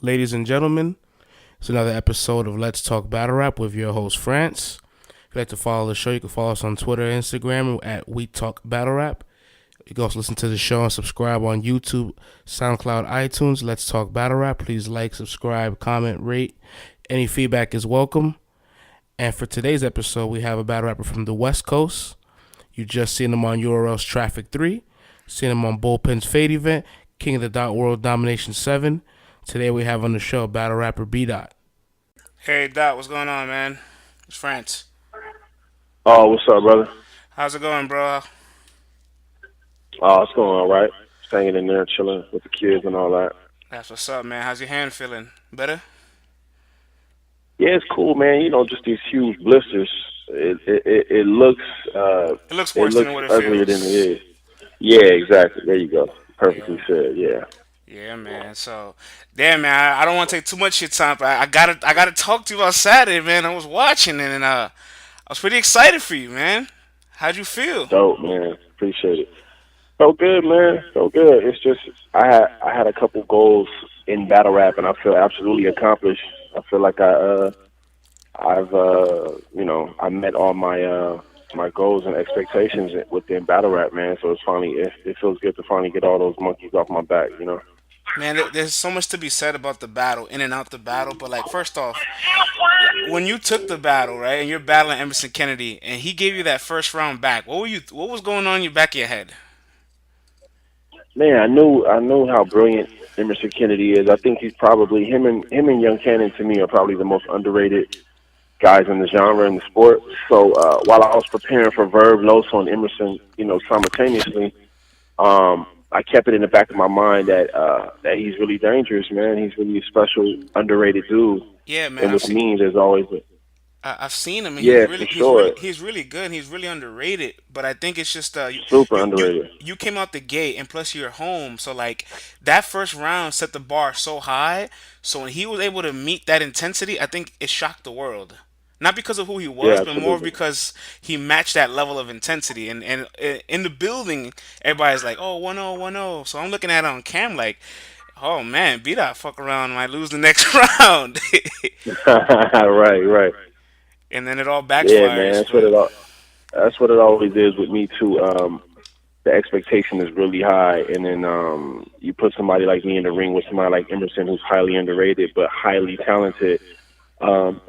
Ladies and gentlemen, it's another episode of Let's Talk Battlerap with your host, France. If you'd like to follow the show, you can follow us on Twitter and Instagram at We Talk Battlerap. You can also listen to the show and subscribe on YouTube, SoundCloud, iTunes. Let's Talk Battlerap. Please like, subscribe, comment, rate. Any feedback is welcome. And for today's episode, we have a battle rapper from the West Coast. You just seen him on URL's Traffic 3. Seen him on Bullpen's Fade event, King of the Dot World Domination 7. Today we have on the show battle rapper Bdot. Hey Dot, what's going on, man? It's France. Oh, what's up, brother? How's it going, bro? Oh, it's going all right. Just hanging in there, chilling with the kids and all that. That's what's up, man. How's your hand feeling? Better? Yeah, it's cool, man. You know, just these huge blisters. It looks It looks it worse looks than what it uglier feels. than it is. Yeah, exactly. There you go. Perfectly said. Yeah. Yeah, man. So, damn, man. I don't want to take too much of your time, but I gotta talk to you about Saturday, man. I was watching it, and I was pretty excited for you, man. How'd you feel? Dope, man. Appreciate it. Felt good, man. Felt good. It's just I had a couple goals in battle rap, and I feel absolutely accomplished. I feel like I've I met all my goals and expectations within battle rap, man. So it feels good to finally get all those monkeys off my back, you know. Man, there's so much to be said about the battle, in and out the battle. But like, first off, when you took the battle, right, and you're battling Emerson Kennedy, and he gave you that first round back, what was going on in your back of your head? Man, I knew how brilliant Emerson Kennedy is. I think he's probably him and Young Cannon to me are probably the most underrated guys in the genre in the sport. So while I was preparing for Verb, Loso, and Emerson, simultaneously, I kept it in the back of my mind that he's really dangerous, man. He's really a special, underrated dude. Yeah, man. And with me, there's always I've seen him. And yeah, for sure, he's really good. And he's really underrated. But I think it's just super underrated. you came out the gate, and plus you're home. So like that first round set the bar so high. So when he was able to meet that intensity, I think it shocked the world. Not because of who he Yeah, was, but more absolutely. because he matched that level of intensity. And in the building, everybody's like, "Oh, 1-0, 1-0." So I'm looking at it on cam like, "Oh man, beat that fuck around, might lose the next round." Right, right. And then it all Yeah, man. backfires. That's what it always is with me too. The expectation is really high, and then you put somebody like me in the ring with somebody like Emerson, who's highly underrated but highly talented.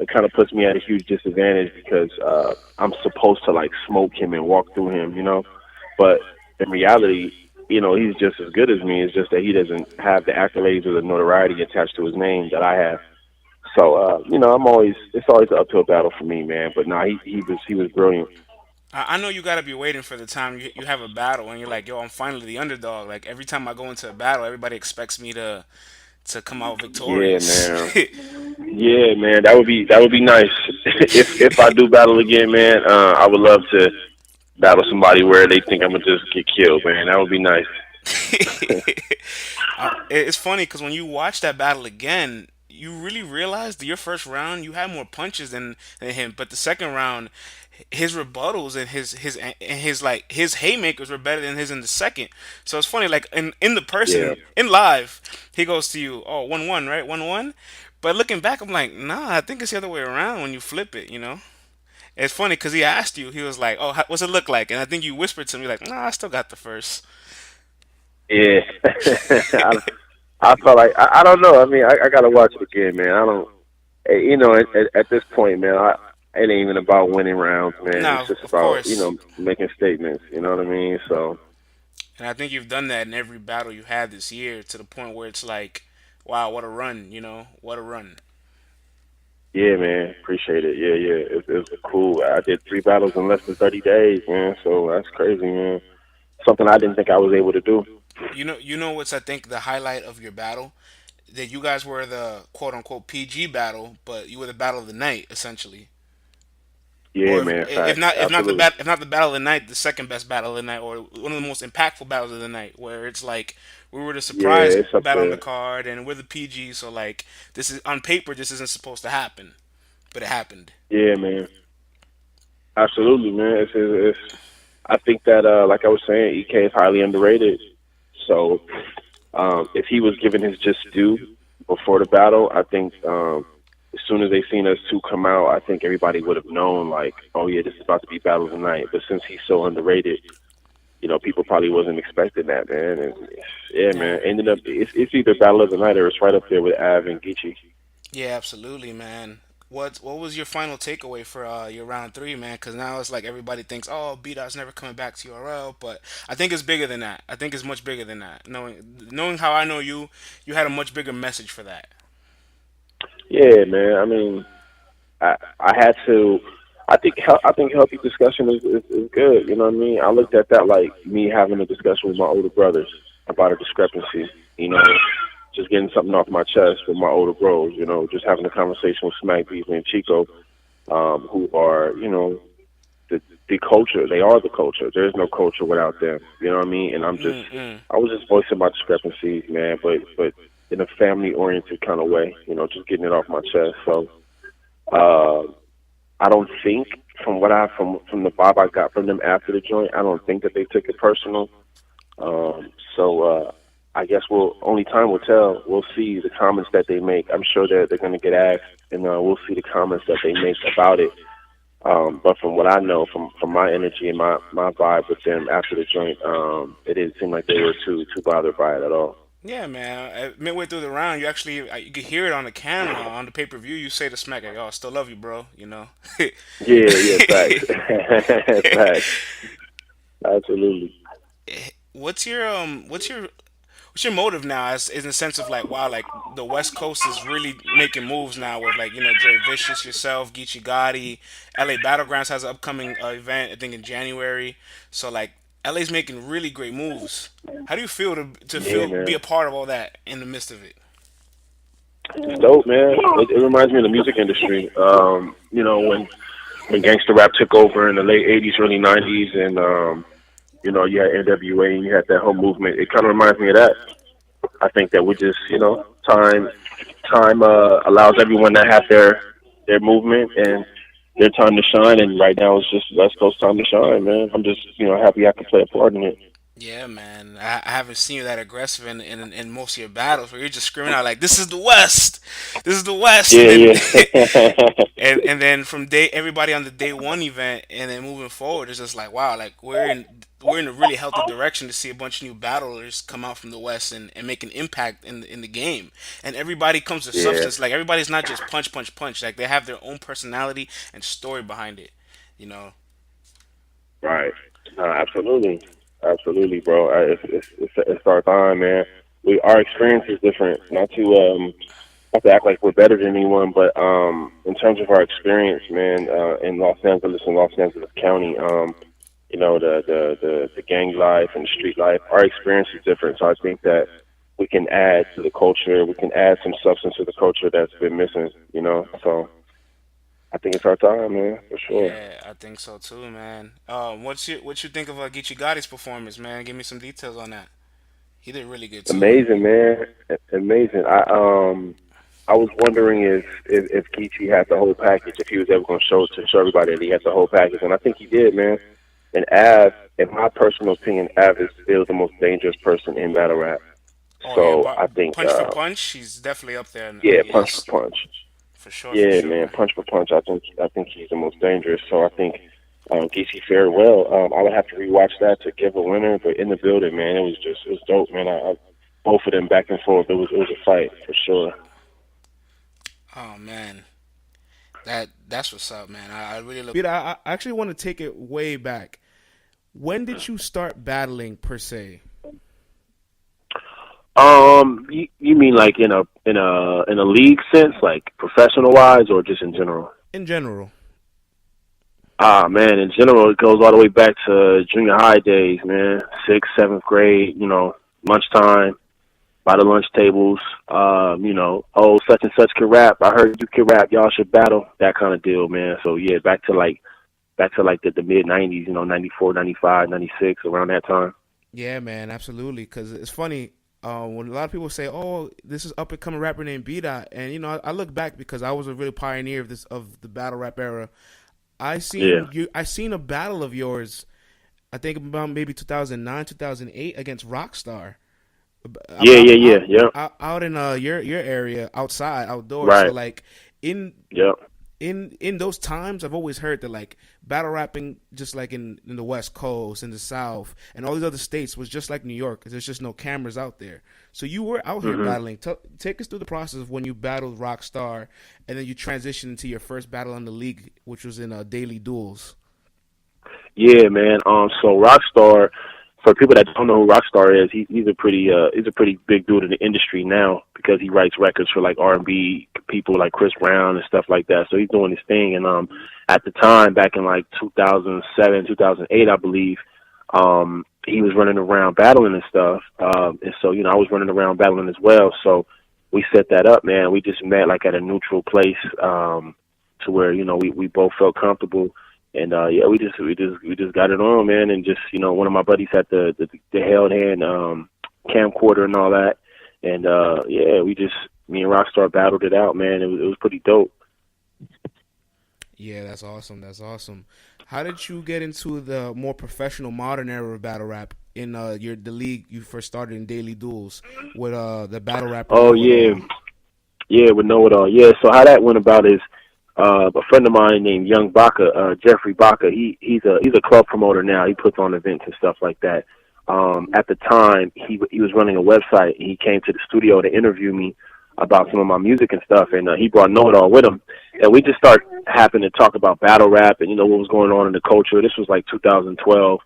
It kind of puts me at a huge disadvantage because I'm supposed to like smoke him and walk through him, you know. But in reality, he's just as good as me. It's just that he doesn't have the accolades or the notoriety attached to his name that I have. So it's always an uphill battle for me, man. But nah, he was brilliant. I know you gotta be waiting for the time you have a battle and you're like, yo, I'm finally the underdog. Like every time I go into a battle, everybody expects me to come out Yeah, victorious. man. Yeah, man. That would be nice. if I do battle again, man, I would love to battle somebody where they think I'm gonna just get killed, man. That would be nice. It's funny because when you watch that battle again, you really realize that your first round you had more punches than him, but the second round, his rebuttals and his haymakers were better than his in the second. So it's funny, like in the Yeah. person in live, he goes to you, oh 1-1, right, 1-1. But looking back, I'm like, nah, I think it's the other way around when you flip it. It's funny because he asked you, he was like, oh, what's it look like? And I think you whispered to me like, nah, I still got the first. Yeah. I felt like I don't know. I mean, I gotta watch it again, man. I don't. At this point, man, it ain't even about winning rounds, man. It's No, just of about course. making statements. You know what I mean? So And I think you've done that in every battle you had this year to the point where it's like, wow, what a run, what a run. yeah, man, appreciate it. Yeah, yeah, it's cool. I did 3 battles in less than 30 days, man. So that's crazy, man. Something I didn't think I was able to do. You know what's I think the highlight of your battle? That you guys were the quote unquote PG battle, but you were the battle of the night essentially. Yeah, Or man, if facts, not absolutely. if not the battle of the night, the second best battle of the night, or one of the most impactful battles of the night, where it's like we were the Yeah, surprise it's up battle on the there. card, and we're the PG, so like this is on paper, this isn't supposed to happen, but it happened. Yeah, man, absolutely, man. It's I think that, like I was saying, EK is highly underrated. So if he was given his just due before the battle, I think as soon as they seen us two come out, I think everybody would have known, like, oh yeah, this is about to be battle tonight. But since he's so underrated, people probably wasn't expecting that, man. And yeah, Yeah. man, ended up it's either battle of the night or it's right up there with Av and Geechee. Yeah, absolutely, man. What was your final takeaway for your round three, man? Because now it's like everybody thinks, oh, Bdot's never coming back to URL, but I think it's bigger than that. I think it's much bigger than that. Knowing how I know you, you had a much bigger message for that. Yeah, man. I mean, I had to. I think healthy discussion is good. You know what I mean? I looked at that like me having a discussion with my older brothers about a discrepancy. You know, just getting something off my chest with my older bros. Just having a conversation with Smack Beasley and Chico, who are the culture. They are the culture. There is no culture without them. You know what I mean? And I was just voicing my discrepancies, man. But in a family oriented kind of way. Just getting it off my chest. So. I don't think from the vibe I got from them after the joint, I don't think that they took it personal. So I guess only time will tell. We'll see the comments that they make. I'm sure that they're going to get asked, and we'll see the comments that they make about it. But from what I know, from my energy and my vibe with them after the joint, it didn't seem like they were too bothered by it at all. Yeah, man. Midway through the round, you could hear it on the camera on the pay per view. You say to Smack, "Yo, I still love you, bro." Yeah, facts. Facts. Absolutely. What's your motive now? As in the sense of like, wow, like the West Coast is really making moves now with like Dre Vicious, yourself, Geechee Gotti. LA Battlegrounds has an upcoming event, I think in January. So like, LA's making really great moves. How do you feel to Yeah, be man. a part of all that in the midst of it? It's dope, man. It reminds me of the music industry. When gangster rap took over in the late '80s, early '90s, and you had NWA and you had that whole movement. It kind of reminds me of that. I think that we just, time allows everyone to have their movement and their time to shine. And right now, it's just West Coast time to shine, man. I'm just, happy I could play a part in it. Yeah, man. I haven't seen you that aggressive in most of your battles where you're just screaming out like, "This is the West, this is the West," and Yeah, then yeah. and then from everybody on the day one event and then moving forward, it's just like, wow, like we're in a really healthy direction to see a bunch of new battlers come out from the West and make an impact in the game. And everybody comes to Yeah, substance. Like everybody's not just punch, punch, punch. Like they have their own personality and story behind it. You know. right. No, absolutely. Absolutely, bro. It's our time, man. Our experience is different. Not to act like we're better than anyone, but in terms of our experience, man, in Los Angeles and Los Angeles County, the gang life and the street life, our experience is different. So I think that we can add to the culture. We can add some substance to the culture that's been missing. So I think it's our time, man, for sure. Yeah, I think so too, man. What you think of Geechee Gotti's performance, man? Give me some details on that. He did really good too. Amazing, man. Amazing. I was wondering if Geechee had the whole package, if he was ever going to show everybody that he had the whole package, and I think he did, man. And Av, in my personal opinion, Av is still the most dangerous person in battle rap. Oh yeah, So I but think, punch for punch, he's definitely up there. yeah, punch for Yes, punch. for sure, for Yeah, man, sure. punch for punch. I think he's the most dangerous. So I think Geechee fared well. I would have to rewatch that to give a winner, but in the building, man, it was dope, man. Both of them back and forth. It was a fight for sure. Oh man, that's what's up, man. I really look. Peter, I actually want to take it way back. When did you start battling per se? You mean like in a league sense, like professional wise, or just in general? In general. Ah, man, in general, it goes all the way back to junior high days, man. Sixth, seventh grade, lunchtime, by the lunch tables, oh, such and such can rap. I heard you can rap. Y'all should battle. That kind of deal, man. So yeah, back to the mid '90s, 94, 95, 96, around that time. Yeah, man, absolutely. Because it's funny when a lot of people say, "Oh, this is up and coming rapper named Bdot," and I look back because I was a real pioneer of the battle rap era. Yeah. I seen a battle of yours. I think about maybe 2009, 2008 against Rockstar. I'm, Yeah, I'm yeah, yeah, out yeah. out in your area, outside, outdoors. So Right. like in Yep. in those times, I've always heard that like battle rapping, just like in the West Coast, in the South, and all these other states, was just like New York, because there's just no cameras out there. So you were out here Mhm. battling. Take us through the process of when you battled Rockstar, and then you transitioned into your first battle in the league, which was in Daily Duels. Yeah, man. So Rockstar, for people that don't know who Rockstar is, he's a pretty big dude in the industry now because he writes records for like R&B people like Chris Brown and stuff like that. So he's doing his thing. And at the time, back in like 2007, 2008, I believe, he was running around battling and stuff. And so I was running around battling as well. So we set that up, man. We just met like at a neutral place, to where we both felt comfortable. And yeah, we just got it on, man, and just one of my buddies had the held hand camcorder and all that, and yeah, me and Rockstar battled it out, man. It was pretty dope. Yeah, that's awesome. That's awesome. How did you get into the more professional, modern era of battle rap in the league you first started in Daily Duels with the battle rapper Oh Know It yeah, All? yeah, with Know It All. Yeah, so how that went about is a friend of mine named Young Baca, Jeffrey Baca. He's a club promoter now. He puts on events and stuff like that. At the time, he was running a website. He came to the studio to interview me about some of my music and stuff, and he brought Know It All with him. And we just started happened to talk about battle rap and what was going on in the culture. This was like 2012,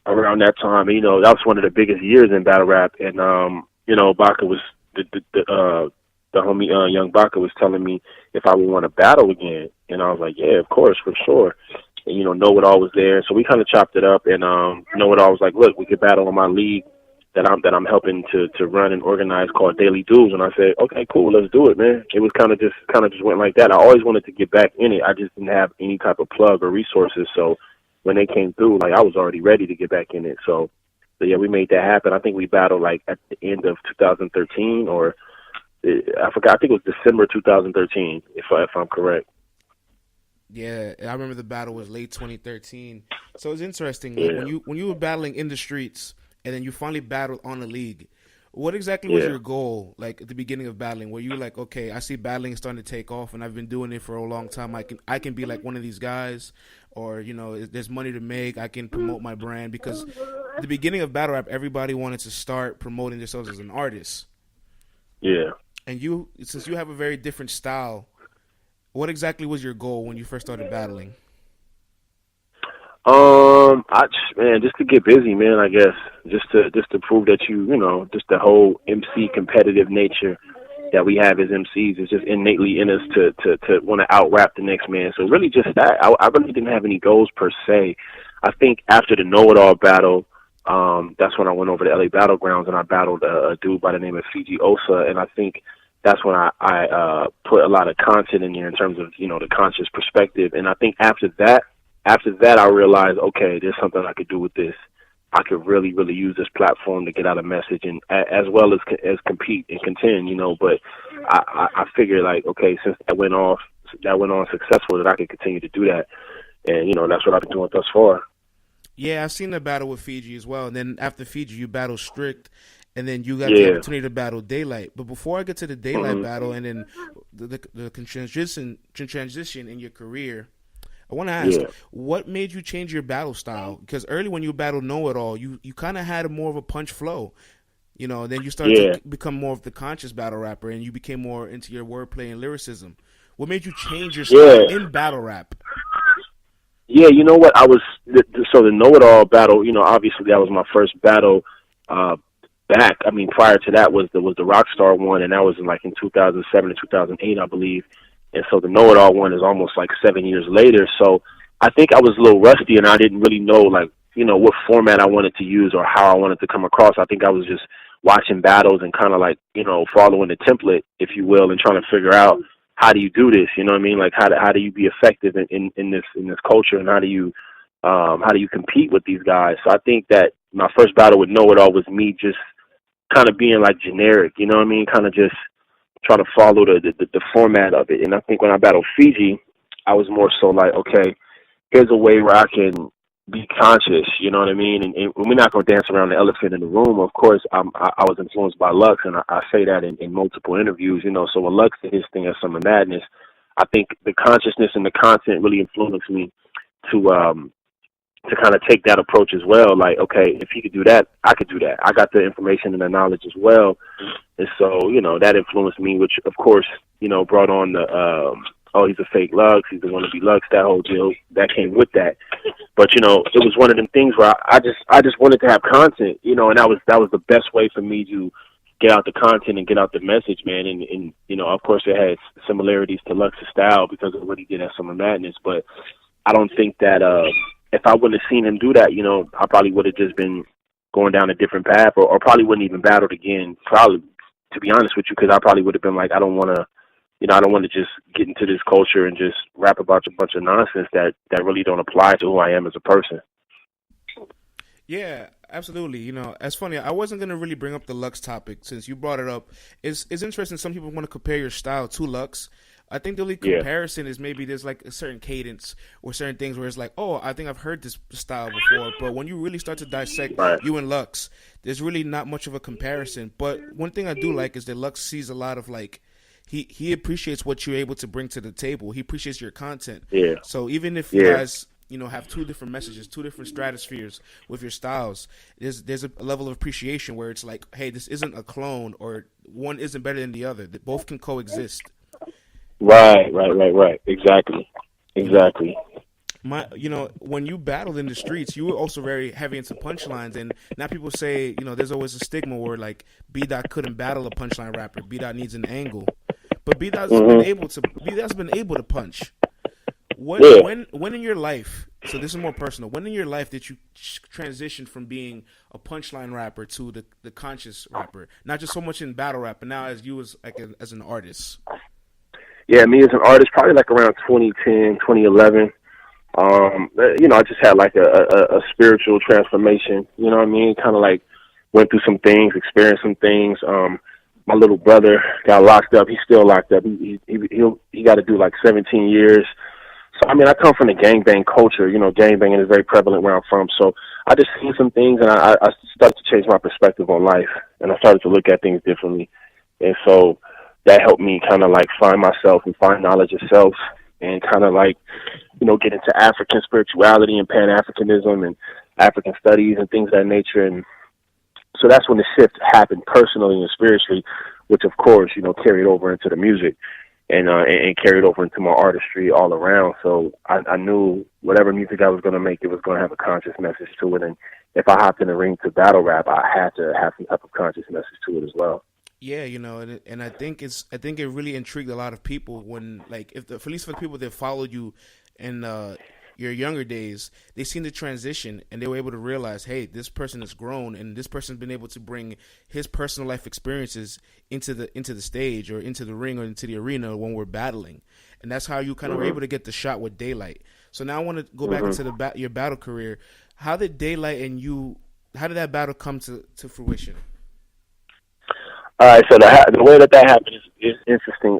around that time. And, that was one of the biggest years in battle rap. And Baca was the homie Young Baca was telling me if I would want to battle again, and I was like, yeah, of course, for sure. And Know It All was there, so we kind of chopped it up. And Know It All was like, look, we could battle on my league that I'm helping to run and organize called Daily Duels. And I said, okay, cool, let's do it, man. It was kind of just went like that. I always wanted to get back in it. I just didn't have any type of plug or resources. So when they came through, like I was already ready to get back in it. So yeah, we made that happen. I think we battled like at the end of 2013, or I forgot. I think it was December 2013, if I'm correct. Yeah, I remember the battle was late 2013. So it's interesting, like Yeah, when you were battling in the streets, and then you finally battled on the league. What exactly was yeah. your goal? Like at the beginning of battling, were you like, okay, I see battling is starting to take off, and I've been doing it for a long time. I can be like one of these guys, or there's money to make. I can promote my brand, because at the beginning of battle rap, everybody wanted to start promoting themselves as an artist. Yeah. And since you have a very different style, what exactly was your goal when you first started battling? Man, just to get busy, man. I guess just to prove that just the whole MC competitive nature that we have as MCs is just innately in us to want to out rap the next man. So really, just that. I really didn't have any goals per se. I think after the Know It All battle, that's when I went over to LA Battlegrounds and I battled a dude by the name of Fiji Osa, and I think that's when I put a lot of content in there in terms of the conscious perspective. And I think after that, I realized, okay, there's something I could do with this. I could really, really use this platform to get out a message, and as well as compete and contend, But I figured, like, okay, since that went on successful, that I could continue to do that, and that's what I've been doing thus far. Yeah, I've seen the battle with Fiji as well. And then after Fiji, you battle Strict, and then you got the Yeah. opportunity to battle Daylight. But before I get to the Daylight battle, and then the transition in your career, I want to ask, Yeah. what made you change your battle style? Because early when you battled Know It All, you kind of had more of a punch flow. Then you started Yeah. to become more of the conscious battle rapper, and you became more into your wordplay and lyricism. What made you change your style Yeah. in battle rap? Yeah, you know what? So the Know It All battle, obviously that was my first battle uh back. I mean, prior to that was the Rockstar one, and that was in 2007 and 2008, I believe. And so the Know It All one is almost like 7 years later. So I think I was a little rusty, and I didn't really know what format I wanted to use or how I wanted to come across. I think I was just watching battles and kind of following the template, if you will, and trying to figure out how do you do this. You know what I mean? Like how do you be effective in this culture, and how do you compete with these guys? So I think that my first battle with Know It All was me just kind of being like generic. You know what I mean? Kind of just try to follow the format of it. And I think when I battled Fiji, I was more so like, okay, here's a way where I can be conscious, you know what I mean? And we're not going to dance around the elephant in the room. Of course, I was influenced by Lux, and I say that in multiple interviews, you know. So when Lux did his thing at Summer Madness, I think the consciousness and the content really influenced me to to kind of take that approach as well. Like, okay, if he could do that, I could do that. I got the information and the knowledge as well. And so, you know, that influenced me, which of course, you know, brought on the, oh, he's a fake Lux, he's the wannabe Lux, that whole deal that came with that. But, you know, it was one of them things where I just wanted to have content, you know, and that was the best way for me to get out the content and get out the message, man. And you know, of course it has similarities to Lux's style because of what he did at Summer Madness, but I don't think that, if I wouldn't have seen him do that, you know, I probably would have just been going down a different path, or probably wouldn't even battled again. Probably, to be honest with you, because I probably would have been like, I don't want to, you know, I don't want to just get into this culture and just rap about a bunch of nonsense that really don't apply to who I am as a person. Yeah, absolutely. You know, it's funny. I wasn't gonna really bring up the Lux topic since you brought it up. It's interesting. Some people want to compare your style to Lux. I think the only comparison is maybe there's like a certain cadence or certain things where it's like, oh, I think I've heard this style before. But when you really start to dissect you and Lux, there's really not much of a comparison. But one thing I do like is that Lux sees a lot of like, he appreciates what you're able to bring to the table. He appreciates your content. Yeah. So even if you guys, you know, have two different messages, two different stratospheres with your styles, there's a level of appreciation where it's like, hey, this isn't a clone or one isn't better than the other. Both can coexist. Right. Exactly. You know, when you battled in the streets, you were also very heavy into punchlines, and now people say, you know, there's always a stigma where like Bdot couldn't battle a punchline rapper. Bdot needs an angle, but Bdot's been able to punch. When in your life? So this is more personal. When in your life did you transition from being a punchline rapper to the conscious rapper? Not just so much in battle rap, but now as you as an artist. Yeah, me as an artist, probably like around 2010, 2011. You know, I just had like a spiritual transformation. You know what I mean? Kind of like went through some things, experienced some things. My little brother got locked up. He's still locked up. He got to do like 17 years. So I mean, I come from the gangbang culture. You know, gangbanging is very prevalent where I'm from. So I just seen some things, and I started to change my perspective on life, and I started to look at things differently. And so that helped me kind of like find myself and find knowledge of self, and kind of like, you know, get into African spirituality and Pan-Africanism and African studies and things of that nature. And so that's when the shift happened personally and spiritually, which of course, you know, carried over into the music and carried over into my artistry all around. So I knew whatever music I was going to make, it was going to have a conscious message to it. And if I hopped in the ring to battle rap, I had to have some type of conscious message to it as well. Yeah, you know, and I think it really intrigued a lot of people when, like, at least for the people that followed you in your younger days, they seen the transition and they were able to realize, hey, this person has grown and this person's been able to bring his personal life experiences into the stage or into the ring or into the arena when we're battling, and that's how you kind of were able to get the shot with Daylight. So now I want to go back into your battle career. How did Daylight and you? How did that battle come to fruition? All right, so the way that happened is interesting.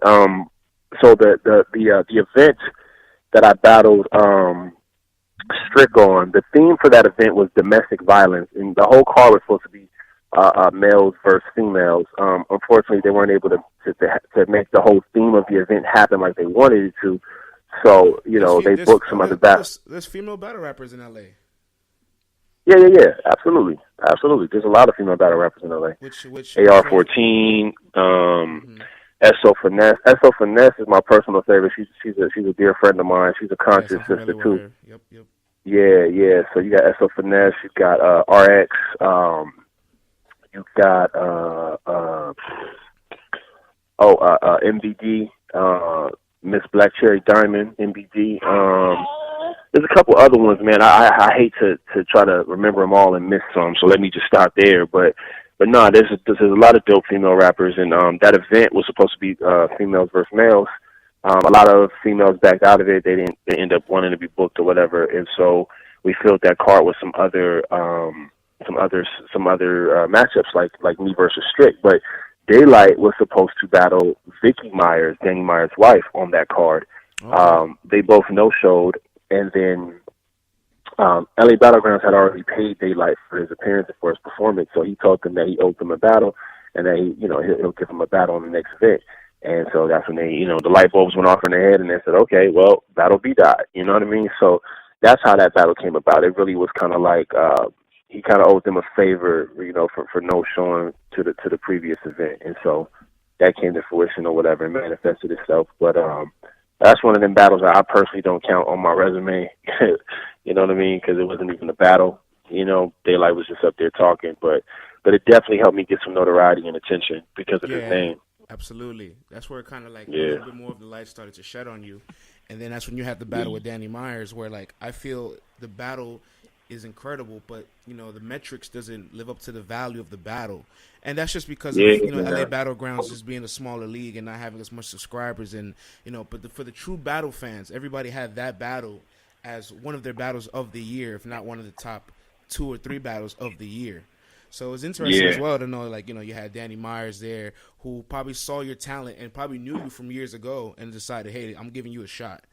So the event that I battled Strick on, the theme for that event was domestic violence, and the whole card was supposed to be males versus females. Unfortunately, they weren't able to make the whole theme of the event happen like they wanted it to. So they booked some other battles. There's female battle rappers in LA. Yeah, absolutely. There's a lot of female battle rappers in LA. Which AR-14, SO Finesse. SO Finesse is my personal favorite. She's a dear friend of mine. She's a conscious sister too. Yep. Yeah. So you got SO Finesse. You got RX. You got MBD. Miss Black Cherry Diamond. MBD. There's a couple other ones, man. I hate to try to remember them all and miss some, so let me just stop there. But no, there's a lot of dope female rappers, and that event was supposed to be females versus males. A lot of females backed out of it. They end up wanting to be booked or whatever, and so we filled that card with some other matchups like me versus Strick. But Daylight was supposed to battle Vicky Myers, Danny Myers' wife, on that card. They both no-showed. And then LA Battlegrounds had already paid Daylight for his appearance and for his performance, so he told them that he owed them a battle, and that he'll give them a battle on the next event. And so that's when the light bulbs went off in their head, and they said, okay, well, battle Bdot. You know what I mean? So that's how that battle came about. It really was kind of like he kind of owed them a favor, for no showing to the previous event, and so that came to fruition or whatever and manifested itself. But that's one of them battles that I personally don't count on my resume. You know what I mean? Because it wasn't even a battle. Daylight was just up there talking, but it definitely helped me get some notoriety and attention because of his name. Absolutely. That's where it kind of a little bit more of the light started to shed on you. And then that's when you had the battle with Danny Myers, where I feel the battle is incredible, but the metrics doesn't live up to the value of the battle. And that's just because of LA Battlegrounds just being a smaller league and not having as much subscribers, and but for the true battle fans, everybody had that battle as one of their battles of the year, if not one of the top 2 or 3 battles of the year. So it's interesting as well to know, you had Danny Myers there, who probably saw your talent and probably knew you from years ago and decided, hey, I'm giving you a shot.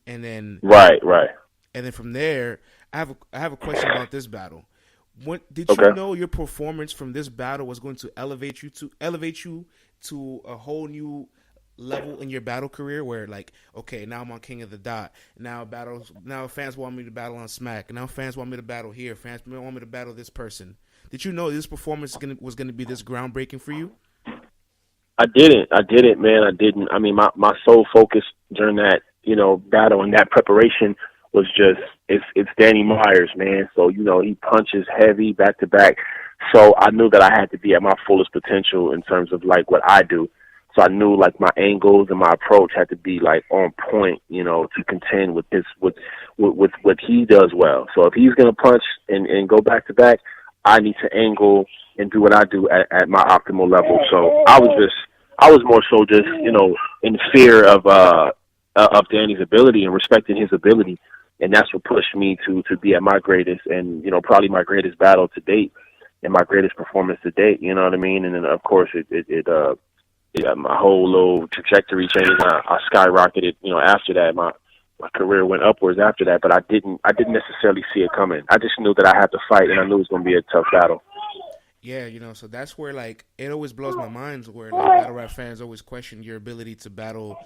And then right. And then from there, I have a question about this battle. Did you know your performance from this battle was going to elevate you to a whole new level in your battle career, where okay, now I'm on King of the Dot. Now fans want me to battle on Smack. Now fans want me to battle here. Fans want me to battle this person. Did you know this performance was going to be this groundbreaking for you? I didn't, man. I didn't. I mean, my sole focus during that, battle and that preparation was just, it's Danny Myers, man. So, he punches heavy back to back. So I knew that I had to be at my fullest potential in terms of what I do. So I knew my angles and my approach had to be on point, to contend with what he does well. So if he's going to punch and go back to back, I need to angle and do what I do at my optimal level. So I was more so just, in fear of Danny's ability and respecting his ability. And that's what pushed me to be at my greatest and, probably my greatest battle to date and my greatest performance to date. You know what I mean? And then of course my whole little trajectory changed. I skyrocketed, after that. My career went upwards after that, but I didn't necessarily see it coming. I just knew that I had to fight, and I knew it was going to be a tough battle. Yeah, so that's where it always blows my mind where battle rap fans always question your ability to battle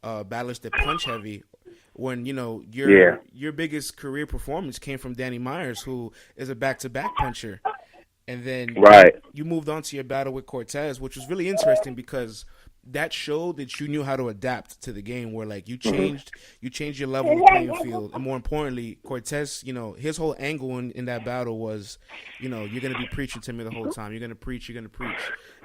battlers that punch heavy, when your biggest career performance came from Danny Myers, who is a back-to-back puncher. And then you moved on to your battle with Cortez, which was really interesting because that showed that you knew how to adapt to the game, where you changed your level of playing field. And more importantly, Cortez, his whole angle in that battle was, you're going to be preaching to me the whole time. You're going to preach. And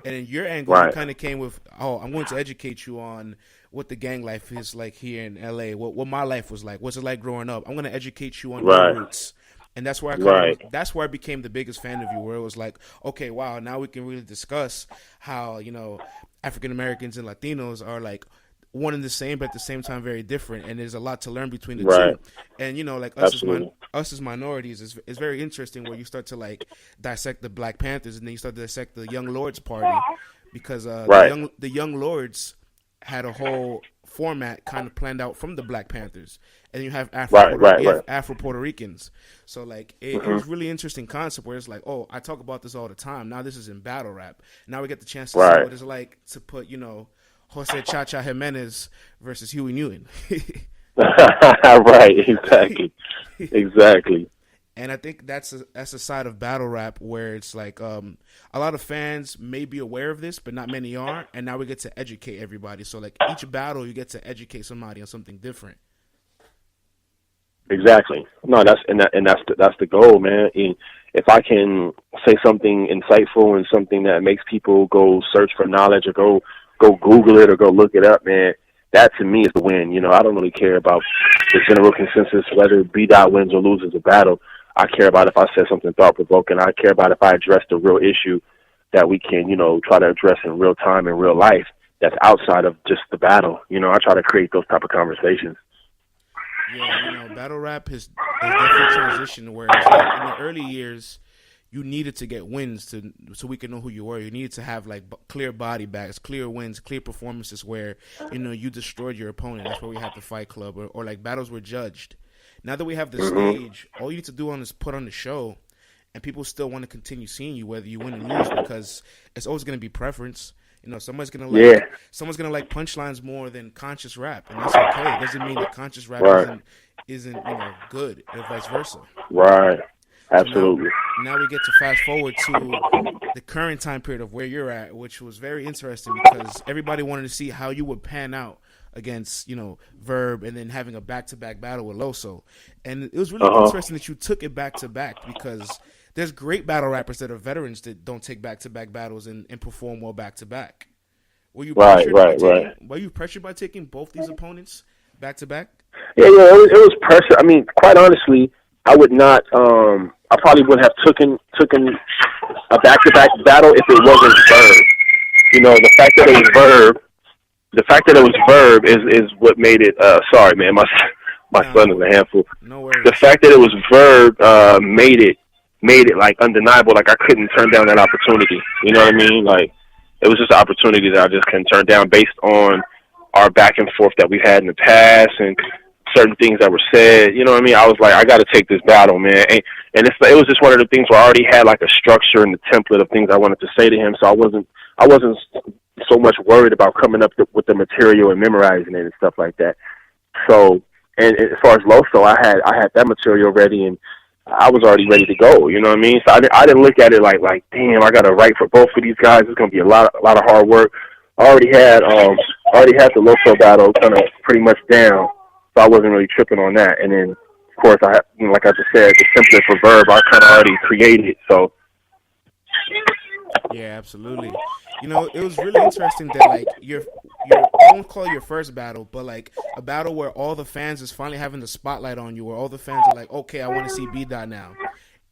then your angle kind of came with, I'm going to educate you on what the gang life is like here in LA, what my life was like. What's it like growing up? I'm going to educate you on your roots. And that's where that's where I became the biggest fan of you, where it was okay, wow, now we can really discuss how, African Americans and Latinos are one and the same, but at the same time very different, and there's a lot to learn between the two. And us as minorities is very interesting, where you start to dissect the Black Panthers, and then you start to dissect the Young Lords Party, because the Young Lords had a whole format kind of planned out from the Black Panthers, and you have Afro Puerto Ricans. So it was really interesting concept, where it's I talk about this all the time. Now this is in battle rap. Now we get the chance to see what it's like to put Jose Cha-Cha Jimenez versus Huey Newton. Right, exactly. And I think that's a side of battle rap where it's a lot of fans may be aware of this, but not many are. And now we get to educate everybody. So each battle, you get to educate somebody on something different. Exactly. No, that's the goal, man. And if I can say something insightful and something that makes people go search for knowledge or go Google it or go look it up, man, that to me is the win. I don't really care about the general consensus, whether Bdot wins or loses a battle. I care about if I said something thought-provoking. I care about if I address the real issue that we can, try to address in real time, in real life, that's outside of just the battle. I try to create those type of conversations. Yeah, battle rap has definitely transitioned, where it's in the early years, you needed to get wins so we could know who you were. You needed to have clear body bags, clear wins, clear performances where, you destroyed your opponent. That's where we had the Fight Club, or battles were judged. Now that we have the stage, all you need to do is put on the show, and people still want to continue seeing you whether you win or lose, because it's always going to be preference. Someone's gonna like punchlines more than conscious rap, and that's okay. It doesn't mean that conscious rap isn't good, or vice versa. Right. Absolutely. So now we get to fast forward to the current time period of where you're at, which was very interesting because everybody wanted to see how you would pan out against, Verb, and then having a back-to-back battle with Loso. And it was really interesting that you took it back-to-back, because there's great battle rappers that are veterans that don't take back-to-back battles and perform well back-to-back. Were you pressured Were you pressured by taking both these opponents back-to-back? Yeah, it was pressure. I mean, quite honestly, I would not. I probably wouldn't have taken a back-to-back battle if it wasn't Verb. The fact that it was Verb. The fact that it was Verb is what made it. Sorry, man, my son is a handful. No worries. The fact that it was Verb made it like undeniable. Like I couldn't turn down that opportunity. You know what I mean? Like it was just an opportunity that I just couldn't turn down based on our back and forth that we've had in the past and certain things that were said. You know what I mean? I was like, I got to take this battle, man. And it was just one of the things where I already had like a structure and the template of things I wanted to say to him. So I wasn't so much worried about coming up with the material and memorizing it and stuff like that. So, and as far as Loso, I had that material ready and I was already ready to go. You know what I mean? So I didn't look at it like damn, I got to write for both of these guys. It's gonna be a lot of hard work. I already had the Loso battle kind of pretty much down, so I wasn't really tripping on that. And then of course like I just said, the template for Verb I kind of already created. So yeah, absolutely. It was really interesting that like I won't call it your first battle, but like a battle where all the fans is finally having the spotlight on you, where all the fans are like, okay, I want to see Bdot now.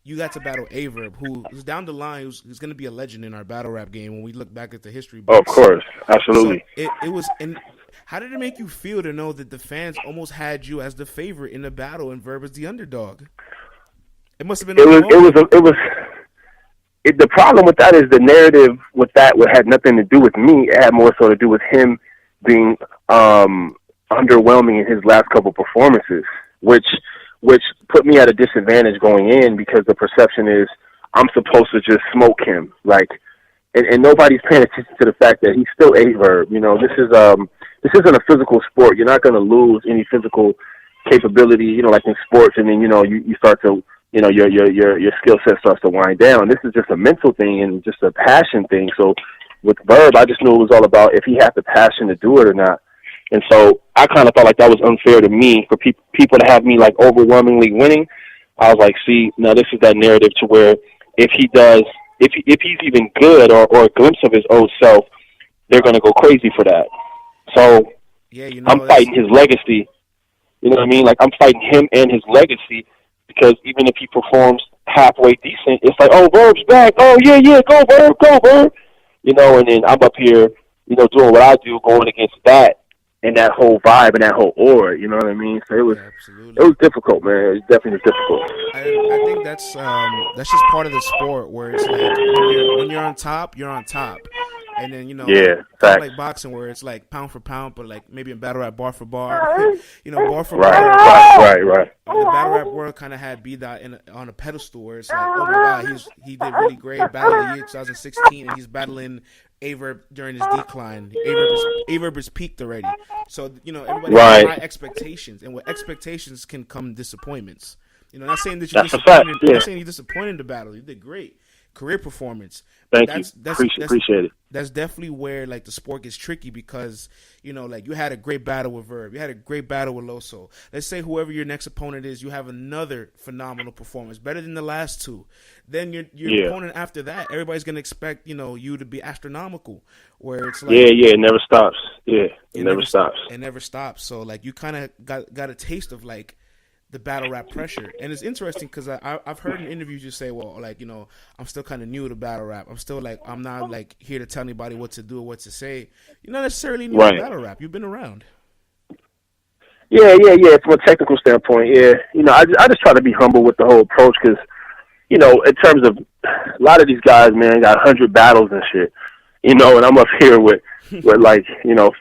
You got to battle Averb, who is down the line, who's going to be a legend in our battle rap game when we look back at the history books. Oh, of course, absolutely. So it was. And how did it make you feel to know that the fans almost had you as the favorite in the battle and Verb as the underdog? It must have been. The problem with that is the narrative with that had nothing to do with me. It had more so to do with him being underwhelming in his last couple performances, which put me at a disadvantage going in because the perception is I'm supposed to just smoke him, and nobody's paying attention to the fact that he's still Averb. This isn't a physical sport. You're not going to lose any physical capability, like in sports, and then you start to. Your skill set starts to wind down. This is just a mental thing and just a passion thing. So with Verb, I just knew it was all about if he had the passion to do it or not. And so I kind of felt like that was unfair to me for people to have me like overwhelmingly winning. I was like, see, now this is that narrative to where if he's even good or a glimpse of his old self, they're going to go crazy for that. So yeah, I'm fighting his legacy. You know what I mean? Like I'm fighting him and his legacy. Because even if he performs halfway decent, it's like, oh, Verb's back. Oh, yeah, go Verb. And then I'm up here, doing what I do, going against that and that whole vibe and that whole aura, you know what I mean? So it was difficult, man. It was definitely difficult. I think that's just part of the sport where it's like when you're on top, you're on top. And then, kind of like boxing where it's like pound for pound, but like maybe in battle rap, bar for bar. Bar for bar. Right. The battle rap world kind of had Bdot on a pedestal where it's like, oh my God, he did really great. Battle of the year 2016, and he's battling Averb during his decline. Averb is peaked already. So, everybody has high expectations, and with expectations can come disappointments. Not saying that you're disappointed. Not saying you're disappointed in the battle. You did great. Career performance. Thank you. Appreciate it. That's definitely where like the sport gets tricky because like you had a great battle with Verb, you had a great battle with Loso. Let's say whoever your next opponent is, you have another phenomenal performance, better than the last two. Then your opponent after that, everybody's gonna expect you to be astronomical. Where it's like it never stops. Yeah, it never stops. It never stops. So like you kind of got a taste of like the battle rap pressure. And it's interesting because I've heard in interviews you say, well, like, I'm still kind of new to battle rap. I'm still like, I'm not like here to tell anybody what to do or what to say. You're not necessarily new to battle rap. You've been around. Yeah. From a technical standpoint, yeah. I just try to be humble with the whole approach because, in terms of a lot of these guys, man, got 100 battles and shit, and I'm up here with like,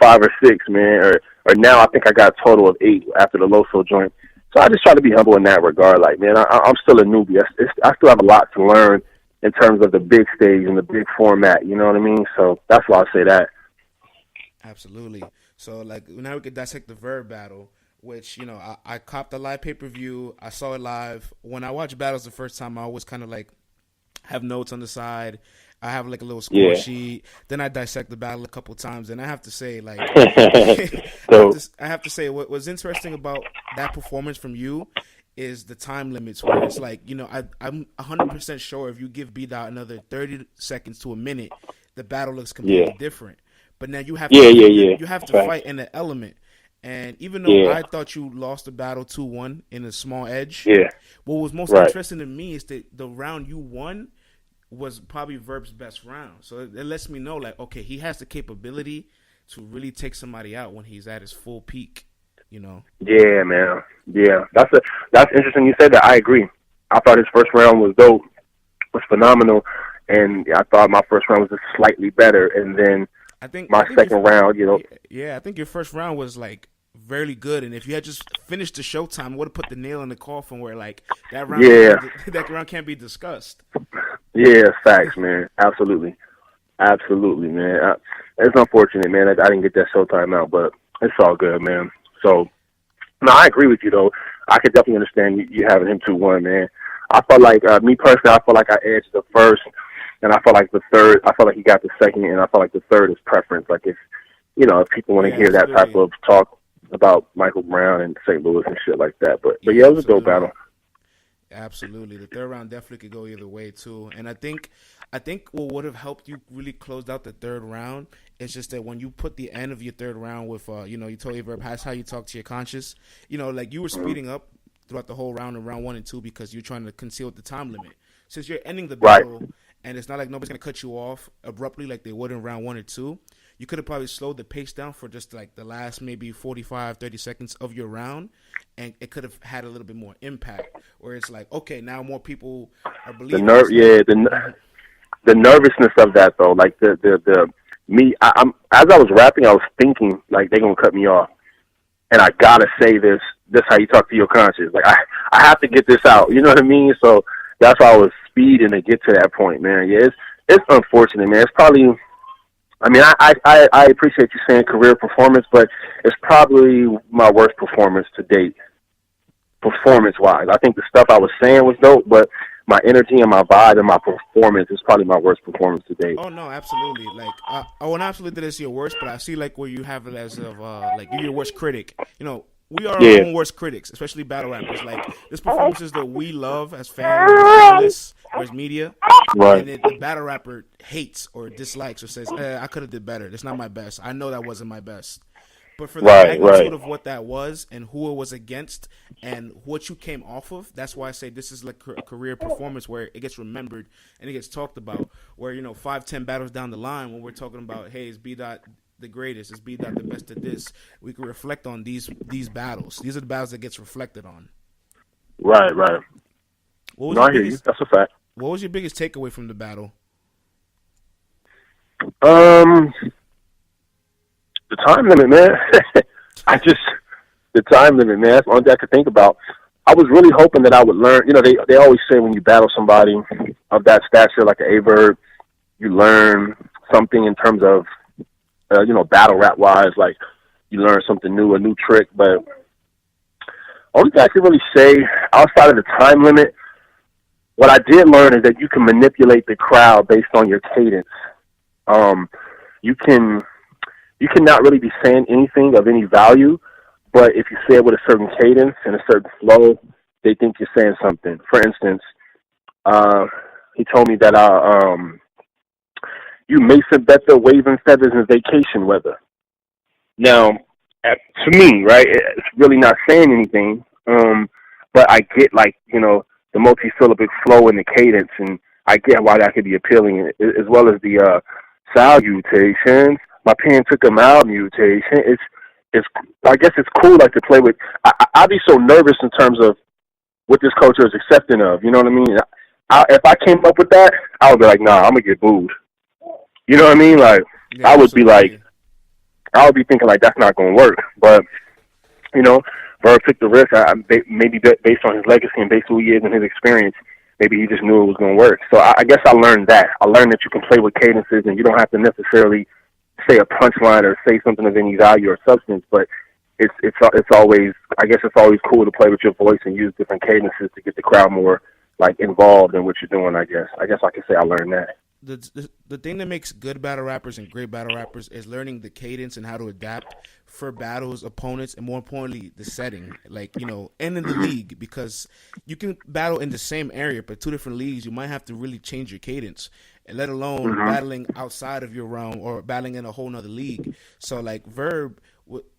5 or 6, man, or now I think I got a total of 8 after the Loso joint. So I just try to be humble in that regard. Like, man, I'm still a newbie. I still have a lot to learn in terms of the big stage and the big format. You know what I mean? So that's why I say that. Absolutely. So, like, now we could dissect the Verb battle, which, I copped the live pay-per-view. I saw it live. When I watch battles the first time, I always kind of, like, have notes on the side. I have, like, a little score sheet. Then I dissect the battle a couple times. And I have to say, like, I have to say what was interesting about that performance from you is the time limits, where it's like, I'm 100% sure if you give Bdot another 30 seconds to a minute, the battle looks completely different. But now you have to you have to fight in the element. And even though I thought you lost the battle 2-1 in a small edge, what was most interesting to me is that the round you won was probably Verb's best round. So it lets me know, like, okay, he has the capability to really take somebody out when he's at his full peak, Yeah, man. Yeah. That's interesting you said that. I agree. I thought his first round was dope, was phenomenal, and I thought my first round was just slightly better, and then I think second round, Yeah, I think your first round was, like, very good, and if you had just finished the showtime, it would have put the nail in the coffin where, like, that round can't be discussed. Yeah, facts, man. Absolutely, man. It's unfortunate, man. I didn't get that showtime out, but it's all good, man. So, no, I agree with you, though. I could definitely understand you having him 2-1, man. I felt like, me personally, I felt like I edged the first, and I felt like the third, I felt like he got the second, and I felt like the third is preference. Like, if people want to hear that type of talk about Michael Brown and St. Louis and shit like that. But yeah, it was a dope battle. Absolutely. The third round definitely could go either way, too. And I think what would have helped you really close out the third round is just that when you put the end of your third round with, you told Verb, that's how you talk to your conscious. Like, you were speeding up throughout the whole round in round 1 and 2 because you're trying to conceal the time limit. Since you're ending the battle, and it's not like nobody's going to cut you off abruptly like they would in round 1 or 2, you could have probably slowed the pace down for just like the last maybe 45, 30 seconds of your round, and it could have had a little bit more impact, where it's like, okay, now more people are believing. The nervousness of that, though, like I'm as I was rapping, I was thinking, like, they're going to cut me off, and I got to say this how you talk to your conscience. Like, I have to get this out, you know what I mean? So that's why I was speeding to get to that point, man. Yeah, it's unfortunate, man. It's probably, I mean, I appreciate you saying career performance, but it's probably my worst performance to date, performance-wise. I think the stuff I was saying was dope, but my energy and my vibe and my performance is probably my worst performance to date. Oh, no, absolutely. Like, I won't absolutely that it's your worst, but I see, like, where you have it as of, like, you're your worst critic. We are our own worst critics, especially battle rappers. Like, this performances that we love as fans, as journalists, or as media, and then the battle rapper hates or dislikes or says, I could have did better. That's not my best. I know that wasn't my best. But for the magnitude of what that was and who it was against and what you came off of, that's why I say this is like a career performance where it gets remembered and it gets talked about. Where, 5-10 battles down the line, when we're talking about, hey, is Bdot the greatest? Is Bdot the best at this? We can reflect on these battles. These are the battles that gets reflected on. Right. I hear you. That's a fact. What was your biggest takeaway from the battle? The time limit, man. The time limit, man. That's the only thing I could think about. I was really hoping that I would learn. They always say when you battle somebody of that stature, like an Averb, you learn something in terms of, battle rap wise. Like, you learn something new, a new trick. But only thing I could really say outside of the time limit, what I did learn is that you can manipulate the crowd based on your cadence. You cannot really be saying anything of any value, but if you say it with a certain cadence and a certain flow, they think you're saying something. For instance, he told me that you Mason Bethel waving feathers in vacation weather. Now, to me, right, it's really not saying anything, but I get, like, the multi-syllabic flow and the cadence, and I get why that could be appealing, as well as the salutations. My pen took him out mutation. It's I guess it's cool, like, to play with. I'd be so nervous in terms of what this culture is accepting of. You know what I mean? If I came up with that, I would be like, nah, I'm gonna get booed. You know what I mean? Like, I would be like, I would be thinking like that's not gonna work. But Verb took the risk. Maybe based on his legacy and based on who he is and his experience, maybe he just knew it was going to work. So I guess I learned that. I learned that you can play with cadences and you don't have to necessarily say a punchline or say something of any value or substance, but it's always, I guess it's always cool to play with your voice and use different cadences to get the crowd more like involved in what you're doing. I guess I can say I learned that. The thing that makes good battle rappers and great battle rappers is learning the cadence and how to adapt for battles, opponents, and more importantly, the setting. Like, you know, and in the league, because you can battle in the same area, but two different leagues, you might have to really change your cadence, and let alone battling outside of your realm or battling in a whole nother league. So, like, Verb,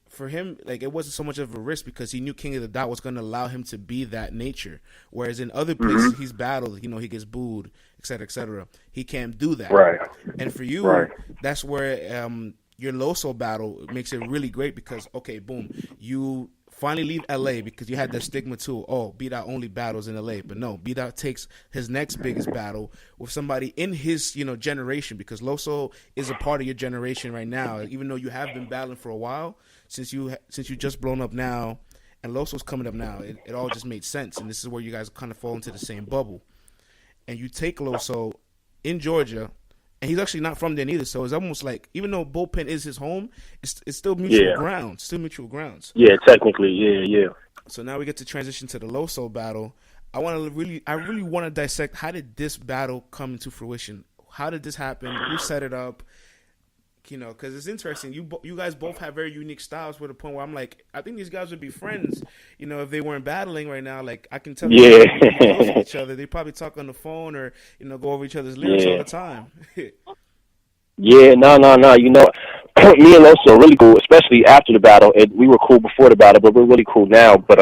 for him, like, it wasn't so much of a risk because he knew King of the Dot was going to allow him to be that nature. Whereas in other places he's battled, you know, he gets booed, et cetera, et cetera. He can't do that. Right. And for you, that's where your Loso battle makes it really great because, okay, boom, you finally leave LA because you had that stigma too. Oh, Bdot only battles in LA. But no, Bdot takes his next biggest battle with somebody in his, you know, generation, because Loso is a part of your generation right now. Even though you have been battling for a while, since you just blown up now and Loso's coming up now, it all just made sense. And this is where you guys kind of fall into the same bubble. And you take Loso in Georgia, and he's actually not from there neither. So it's almost like, even though Bullpen is his home, it's still mutual grounds. Still mutual grounds. Yeah, technically, yeah. So now we get to transition to the Loso battle. I really want to dissect, how did this battle come into fruition? How did this happen? Who set it up? You know, because it's interesting. You guys both have very unique styles, to the point where I'm like, I think these guys would be friends. You know, if they weren't battling right now, like, I can tell they're close to each other. They probably talk on the phone or, you know, go over each other's lyrics all the time. Yeah, no. You know, me and Loso are really cool, especially after the battle. And we were cool before the battle, but we're really cool now. But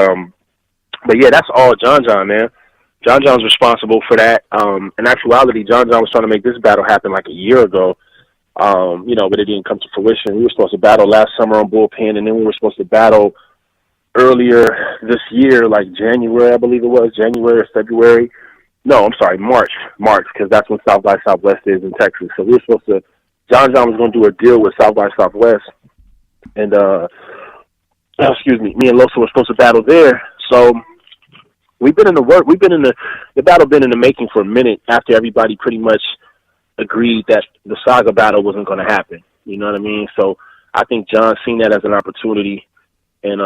yeah, that's all John, man. John's responsible for that. In actuality, John was trying to make this battle happen like a year ago. You know, but it didn't come to fruition. We were supposed to battle last summer on Bullpen, and then we were supposed to battle earlier this year, like January, I believe it was, January or February. No, I'm sorry, March, because that's when South by Southwest is in Texas. So we were supposed to, John was going to do a deal with South by Southwest, and, me and Loso were supposed to battle there. So we've been in the battle been in the making for a minute after everybody pretty much agreed that the Saga battle wasn't going to happen. You know what I mean? So I think John seen that as an opportunity. And,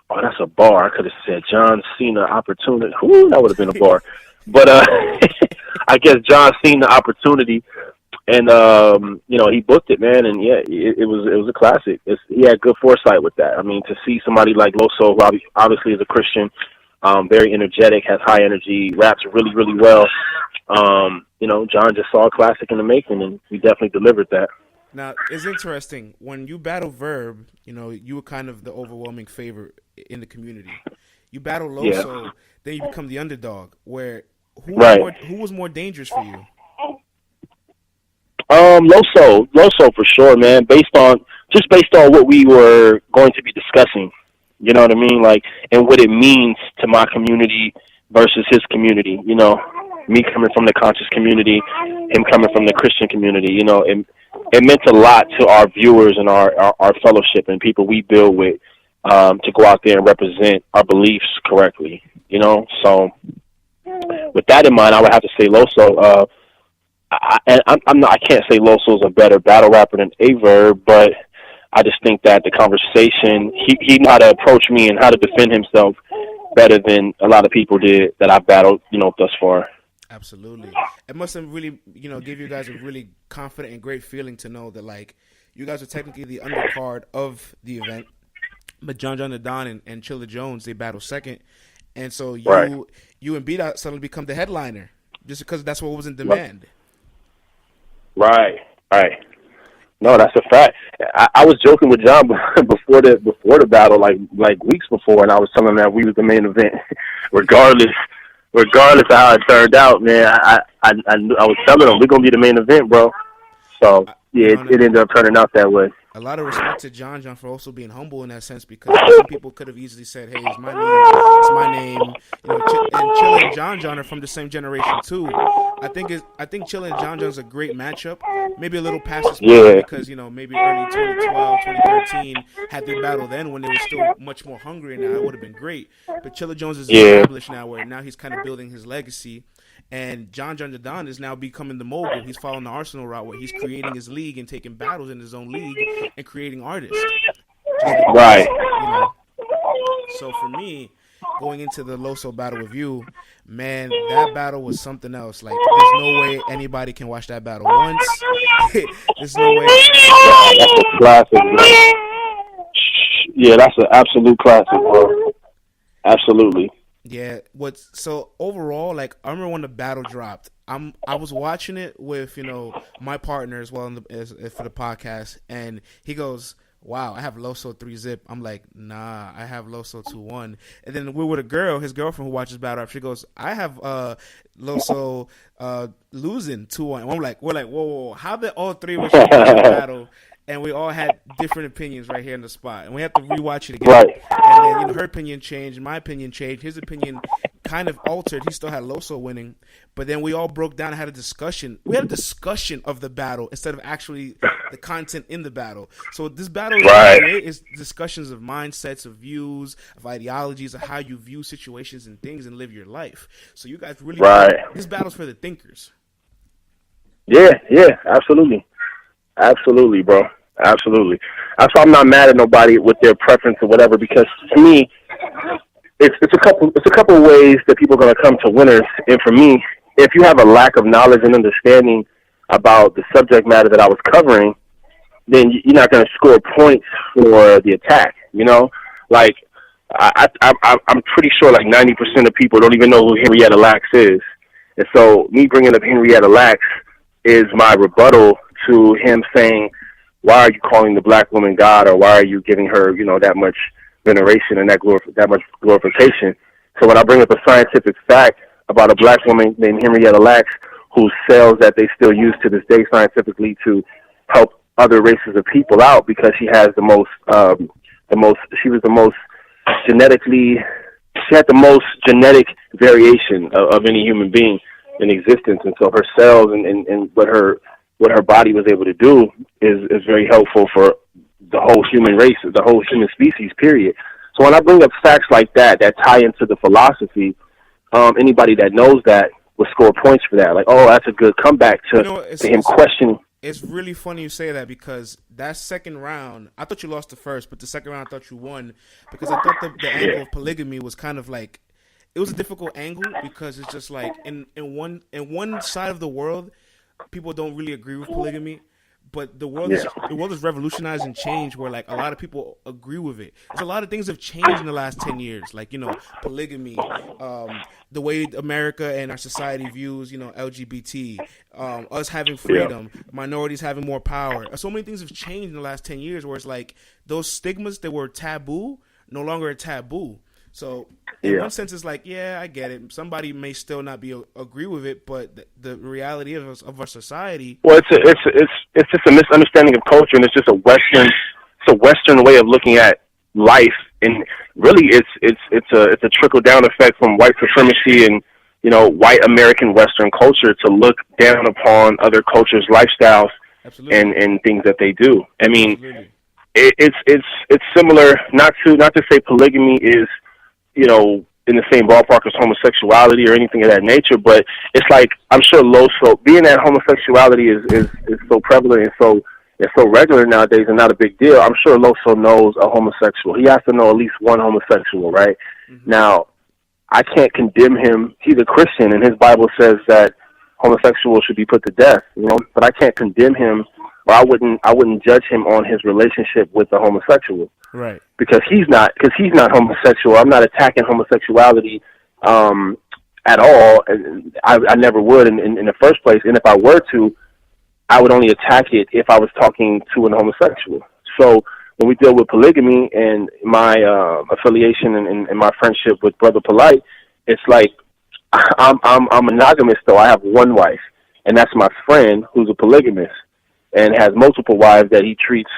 that's a bar. I could have said John seen an opportunity. Whoo, that would have been a bar. But I guess John seen the opportunity, and, you know, he booked it, man. And, yeah, it was a classic. He had good foresight with that. I mean, to see somebody like Loso, who obviously is a Christian, very energetic, has high energy, raps really, really well. You know, John just saw a classic in the making, and we definitely delivered that. Now, it's interesting. When you battle Verb, you know, you were kind of the overwhelming favorite in the community. You battle Loso, then you become the underdog. Who was more dangerous for you? Loso for sure, man. Based on what we were going to be discussing. You know what I mean? Like, and what it means to my community versus his community, you know. Me coming from the conscious community, him coming from the Christian community, you know, it meant a lot to our viewers and our fellowship and people we build with, to go out there and represent our beliefs correctly, you know. So with that in mind, I would have to say Loso. I can't say Loso's a better battle rapper than Averb, but I just think that the conversation, he knew how to approach me and how to defend himself better than a lot of people did that I've battled, you know, thus far. Absolutely. It must have really, you know, give you guys a really confident and great feeling to know that, like, you guys are technically the undercard of the event, but John the Don and Chilla Jones, they battle second. And so you and Bdot suddenly become the headliner just because that's what was in demand. Right. No, that's a fact. I was joking with John before the battle, like weeks before, and I was telling him that we was the main event, regardless of how it turned out, man. I was telling him we're gonna be the main event, bro. So yeah, it ended up turning out that way. A lot of respect to John for also being humble in that sense, because some people could have easily said, "Hey, it's my name." You know, and Chilla and John are from the same generation too. I think Chilla and John John's a great matchup. Maybe a little past his prime Yeah. because maybe early 2012, 2013 had their battle then when they were still much more hungry. Now it would have been great. But Chilla Jones is established now, where now he's kind of building his legacy. And John John Don is now becoming the mogul. He's following the Arsenal route where he's creating his league and taking battles in his own league and creating artists. Right. So for me, going into the Loso battle with you, man, that battle was something else. Like, there's no way anybody can watch that battle once. There's no way. That's a classic, man. Yeah, that's an absolute classic, bro. Absolutely. Yeah. So overall, like, I remember when the battle dropped. I was watching it with my partner as well for the podcast, and he goes, "Wow, I have Loso 3-zip." I'm like, "Nah, I have Loso 2-1." And then we're with a girl, his girlfriend who watches Battle Rap. She goes, "I have Loso losing 2-1." We're like, whoa, how did all three of us watch the battle? And we all had different opinions right here in the spot, and we have to rewatch it again. Right. And then her opinion changed, my opinion changed, his opinion kind of altered. He still had Loso winning, but then we all broke down and had a discussion. We had a discussion of the battle instead of actually the content in the battle. So this battle is discussions of mindsets, of views, of ideologies, of how you view situations and things and live your life. So you guys really this battle's for the thinkers. Yeah, absolutely, bro. Absolutely. That's why I'm not mad at nobody with their preference or whatever, because to me, it's a couple ways that people are going to come to winners. And for me, if you have a lack of knowledge and understanding about the subject matter that I was covering, then you're not going to score points for the attack. Like I'm pretty sure like 90% of people don't even know who Henrietta Lacks is, and so me bringing up Henrietta Lacks is my rebuttal to him saying, "Why are you calling the black woman God, or why are you giving her, that much veneration and that much glorification?" So when I bring up a scientific fact about a black woman named Henrietta Lacks, whose cells that they still use to this day scientifically to help other races of people out, because she has she was the most genetically, she had the most genetic variation of any human being in existence, and so her cells and what her body was able to do is very helpful for the whole human race, the whole human species, period. So when I bring up facts like that tie into the philosophy, anybody that knows that will score points for that. Like, oh, that's a good comeback to him questioning. It's really funny you say that, because that second round, I thought you lost the first, but the second round I thought you won, because I thought the angle of polygamy was kind of like, it was a difficult angle, because it's just like in one side of the world, people don't really agree with polygamy, but the world is revolutionized and changed where like a lot of people agree with it. There's a lot of things have changed in the last 10 years, like polygamy, the way America and our society views LGBT, us having freedom, minorities having more power. So many things have changed in the last 10 years where it's like those stigmas that were taboo no longer a taboo. So in one sense, it's like, yeah, I get it. Somebody may still not agree with it, but the reality of our society. Well, it's just a misunderstanding of culture, and it's just a Western way of looking at life, and really, it's a trickle down effect from white supremacy and white American Western culture to look down upon other cultures' lifestyles and things that they do. I mean, it's similar. Not to say polygamy is in the same ballpark as homosexuality or anything of that nature, but it's like, I'm sure Loso, being that homosexuality is so prevalent and so regular nowadays and not a big deal, I'm sure Loso knows a homosexual. He has to know at least one homosexual, right? Mm-hmm. Now, I can't condemn him. He's a Christian, and his Bible says that homosexuals should be put to death, but I can't condemn him, or I wouldn't judge him on his relationship with the homosexual. Right. Because he's not homosexual. I'm not attacking homosexuality at all. I never would in the first place. And if I were to, I would only attack it if I was talking to an homosexual. So when we deal with polygamy and my affiliation and my friendship with Brother Polite, it's like I'm monogamous, though. I have one wife, and that's my friend who's a polygamist and has multiple wives that he treats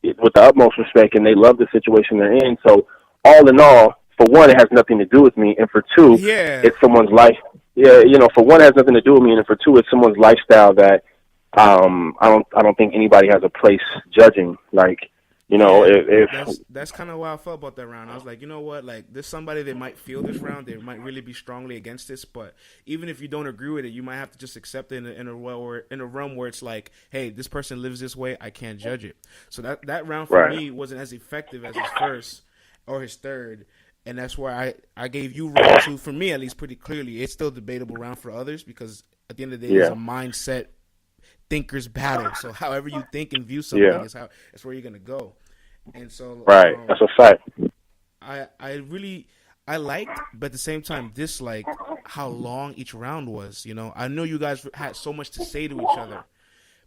with the utmost respect, and they love the situation they're in. So all in all, for one, it has nothing to do with me, and for two, it's someone's life. yeah, for one, it has nothing to do with me, and for two, it's someone's lifestyle that I don't think anybody has a place judging. Like, Yeah, if that's kind of why I felt about that round. I was like, you know what, like there's somebody that might feel this round, they might really be strongly against this, but even if you don't agree with it, you might have to just accept it in a realm where it's like, hey, this person lives this way, I can't judge it. So that round for right, me wasn't as effective as his first or his third, and that's why I gave you round two, for me at least, pretty clearly. It's still a debatable round for others because at the end of the day, it's yeah, a mindset thinkers battle. So however you think and view something yeah, is where you're gonna go. And so right. That's a fact. I liked, but at the same time disliked how long each round was. I know you guys had so much to say to each other,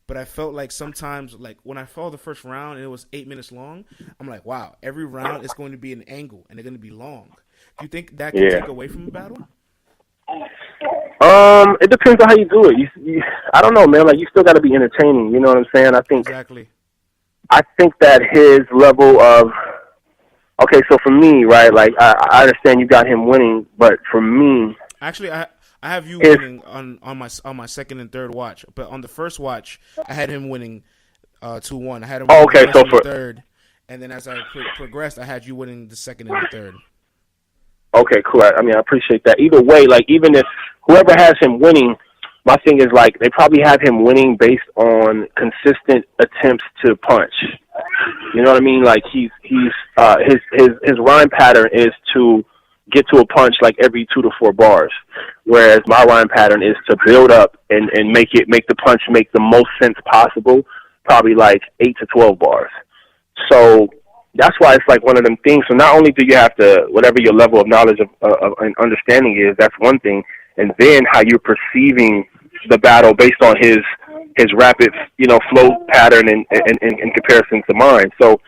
but I felt like sometimes, like when I saw the first round and it was 8 minutes long, I'm like, wow, every round is going to be an angle and they're going to be long. Do you think that can take away from the battle? It depends on how you do it. I don't know, man. Like, you still got to be entertaining. You know what I'm saying? Exactly. I think that his level of, okay, so for me, right, like I understand you got him winning, but for me, actually, I have you winning on my second and third watch, but on the first watch, I had him winning 2-1. I had him winning the third, and then as I progressed, I had you winning the second and the third. Okay, cool. I mean, I appreciate that. Either way, like, even if whoever has him winning, my thing is, like, they probably have him winning based on consistent attempts to punch. You know what I mean? Like, his rhyme pattern is to get to a punch like every 2 to 4 bars, whereas my rhyme pattern is to build up and make the punch make the most sense possible, probably like 8 to 12 bars. So that's why it's like one of them things. So not only do you have to, whatever your level of knowledge of and understanding is, that's one thing, and then how you're perceiving the battle based on his rapid, flow pattern in comparison to mine. So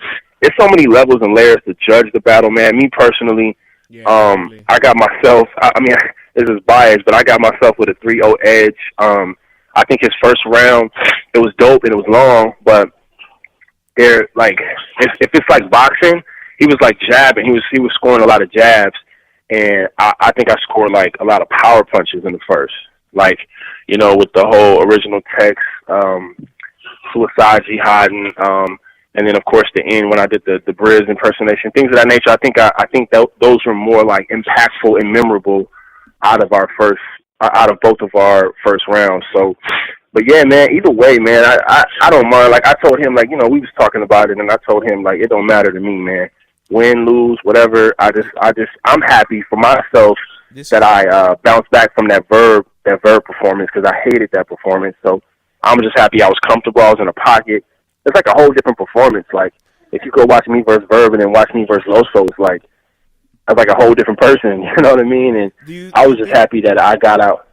it's so many levels and layers to judge the battle, man. Me personally, I got myself, I mean, this is biased, but I got myself with a 3-0 edge. I think his first round, it was dope and it was long, but like, if it's like boxing, he was like jabbing. He was scoring a lot of jabs, and I think I scored like a lot of power punches in the first. Like, with the whole original text, suicide jihading, and then of course the end when I did the Briz impersonation, things of that nature. I think those were more like impactful and memorable out of both of our first rounds. So. But yeah, man, either way, man, I don't mind. Like, I told him, like, we was talking about it, and I told him, like, it don't matter to me, man. Win, lose, whatever. I'm happy for myself that I bounced back from that verb performance, because I hated that performance. So I'm just happy I was comfortable. I was in a pocket. It's like a whole different performance. Like, if you go watch me versus Verb and then watch me versus Loso, it's like, I was like a whole different person. You know what I mean? And I was just happy that I got out.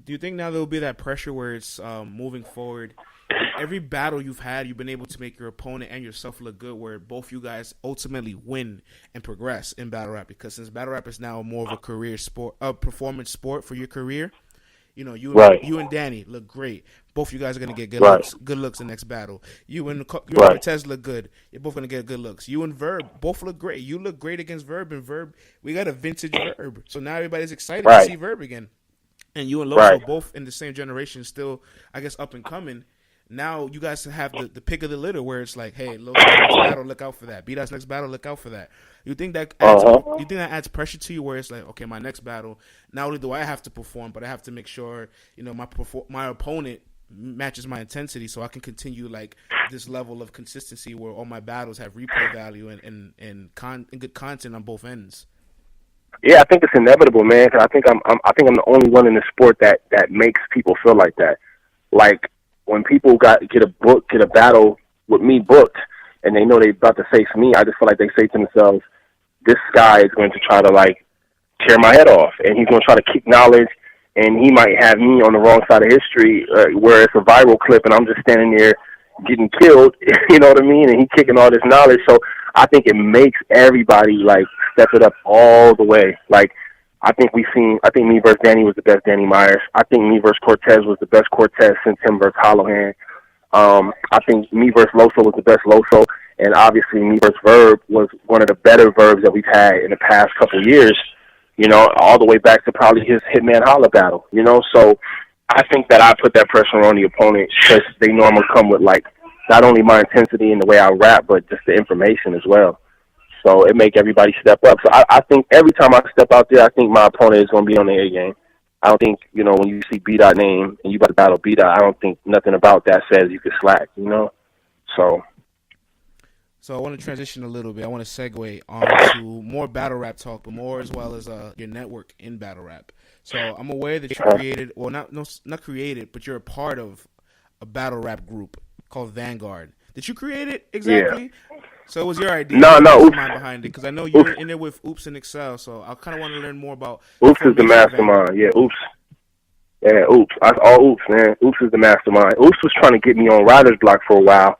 Do you think now there will be that pressure where it's moving forward? Every battle you've had, you've been able to make your opponent and yourself look good, where both you guys ultimately win and progress in battle rap. Because since battle rap is now more of a career sport, a performance sport for your career, you and Danny look great. Both you guys are gonna get good looks in the next battle. You and Cortez look good. You're both gonna get good looks. You and Verb both look great. You look great against Verb, and Verb, we got a vintage Verb. So now everybody's excited to see Verb again. And you and Loso both in the same generation, still, I guess, up and coming. Now you guys have the pick of the litter, where it's like, hey, Loso's next battle, look out for that. Bdot's next battle, look out for that. You think that adds pressure to you, where it's like, okay, my next battle, not only do I have to perform, but I have to make sure my opponent matches my intensity, so I can continue like this level of consistency where all my battles have replay value and good content on both ends. Yeah, I think it's inevitable, man. Cause I think I'm the only one in the sport that makes people feel like that. Like, when people get a battle with me booked, and they know they're about to face me, I just feel like they say to themselves, "This guy is going to try to like tear my head off, and he's going to try to kick knowledge, and he might have me on the wrong side of history, where it's a viral clip, and I'm just standing there getting killed." You know what I mean? And he kicking all this knowledge, so I think it makes everybody like step it up all the way. Like, I think me versus Danny was the best Danny Myers. I think me versus Cortez was the best Cortez since him versus Hollowhand. I think me versus Loso was the best Loso, and obviously me versus Verb was one of the better Verbs that we've had in the past couple years. all the way back to probably his Hitman Holla battle, So I think that I put that pressure on the opponent because they know I'm going to come with, like, not only my intensity and the way I rap, but just the information as well. So it make everybody step up. So I think every time I step out there, I think my opponent is going to be on the A game. I don't think, when you see Bdot name and you about to battle Bdot, I don't think nothing about that says you can slack, So I want to transition a little bit. I want to segue on to more battle rap talk, but more as well as your network in battle rap. So I'm aware that you created, well, not created, but you're a part of a battle rap group called Vanguard. Did you create it exactly? Yeah. So it was your idea. No, Oops. Mind behind it, because I know you're in there with Oops and Excel. So I kind of want to learn more about. Oops is the mastermind. Yeah, Oops. Yeah, Oops. All Oops, man. Oops is the mastermind. Oops was trying to get me on writer's block for a while.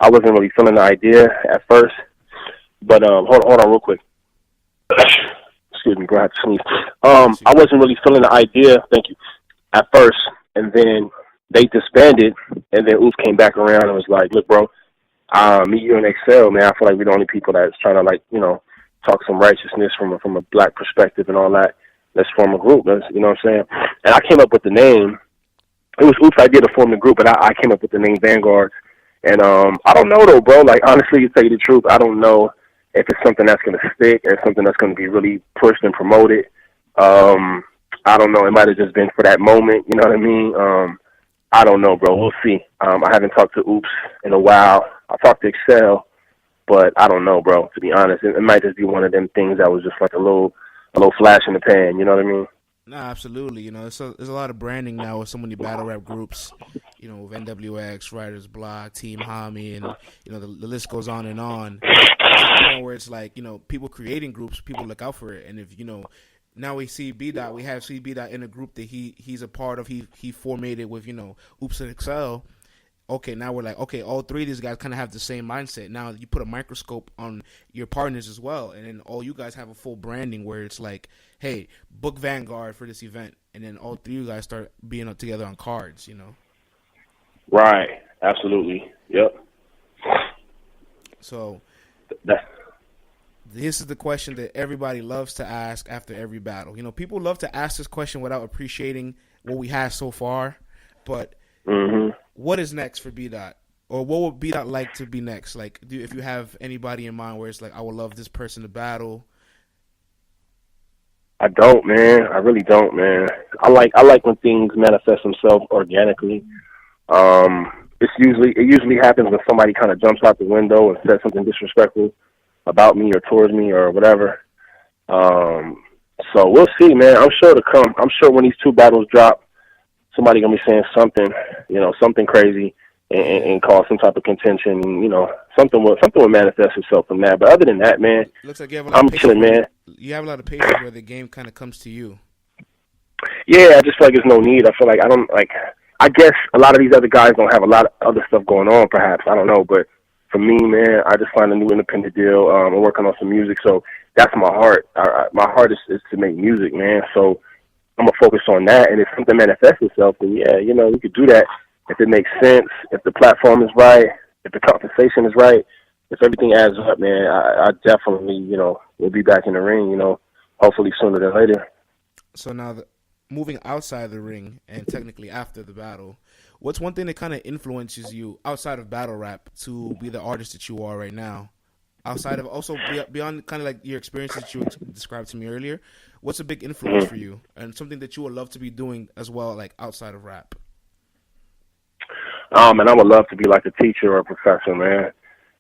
I wasn't really feeling the idea at first, but hold on real quick. Excuse me, go ahead to sneeze. I wasn't really feeling the idea. Thank you. At first, and then they disbanded, and then Oops came back around and was like, "Look, bro, me, you, and Excel, man. I feel like we're the only people that's trying to talk some righteousness from a black perspective and all that. Let's form a group. You know what I'm saying?" And I came up with the name. It was Oops' idea to form the group, but I came up with the name Vanguard. And I don't know though, bro. Like, honestly, to tell you the truth, I don't know if it's something that's gonna stick or something that's gonna be really pushed and promoted. I don't know. It might have just been for that moment. You know what I mean? I don't know, bro. We'll see. I haven't talked to Oops in a while. I talked to Excel, but I don't know, bro. To be honest, it might just be one of them things that was just like a little flash in the pan. You know what I mean? No, absolutely. There's a lot of branding now with so many battle rap groups. With NWX, Writers Block, Team Hami, and the list goes on and on. Where it's like people creating groups, people look out for it, and if now we see Bdot, we have Bdot in a group that he's a part of. He formatted with Oops and Excel. Okay, now we're like, okay, all three of these guys kind of have the same mindset. Now you put a microscope on your partners as well, and then all you guys have a full branding where it's like, hey, book Vanguard for this event, and then all three of you guys start being together on cards, Right. Absolutely. Yep. So this is the question that everybody loves to ask after every battle. People love to ask this question without appreciating what we have so far, but what is next for Bdot? Or what would Bdot like to be next? Like, if you have anybody in mind where it's like, I would love this person to battle. I don't, man. I really don't, man. I like when things manifest themselves organically. It usually happens when somebody kind of jumps out the window and says something disrespectful about me or towards me or whatever. So we'll see, man. I'm sure to come. I'm sure when these two battles drop, somebody gonna be saying something, something crazy and cause some type of contention. Something will manifest itself from that. But other than that, man, looks like you have a lot I'm of chilling, man. You have a lot of patience where the game kind of comes to you. Yeah, I just feel like there's no need. I feel like I guess a lot of these other guys don't have a lot of other stuff going on, perhaps. I don't know. But for me, man, I just find a new independent deal. I'm working on some music, so that's my heart. My heart is to make music, man. So I'm going to focus on that. And if something manifests itself, then, yeah, we could do that if it makes sense, if the platform is right, if the compensation is right, if everything adds up, man, I definitely, will be back in the ring, hopefully sooner than later. So now, moving outside the ring and technically after the battle, what's one thing that kind of influences you outside of battle rap to be the artist that you are right now? Outside of also beyond kind of like your experiences that you described to me earlier, what's a big influence for you and something that you would love to be doing as well, like outside of rap? And I would love to be like a teacher or a professor, man,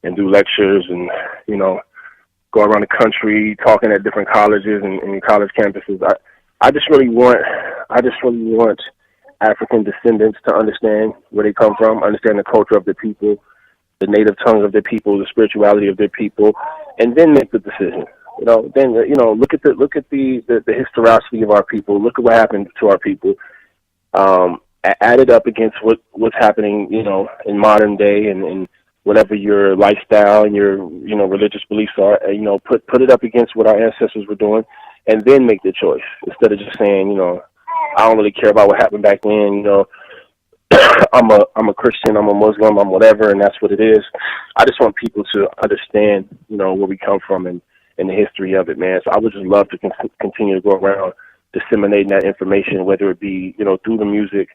and do lectures and, go around the country talking at different colleges and college campuses. I just really want African descendants to understand where they come from, understand the culture of their people, the native tongue of their people, the spirituality of their people, and then make the decision. Look at the historicity of our people. Look at what happened to our people. Add it up against what's happening, in modern day and whatever your lifestyle and your, religious beliefs are. Put it up against what our ancestors were doing, and then make the choice instead of just saying, I don't really care about what happened back then. I'm a Christian, I'm a Muslim, I'm whatever, and that's what it is. I just want people to understand, where we come from and and the history of it, man. So I would just love to continue to go around disseminating that information, whether it be, through the music,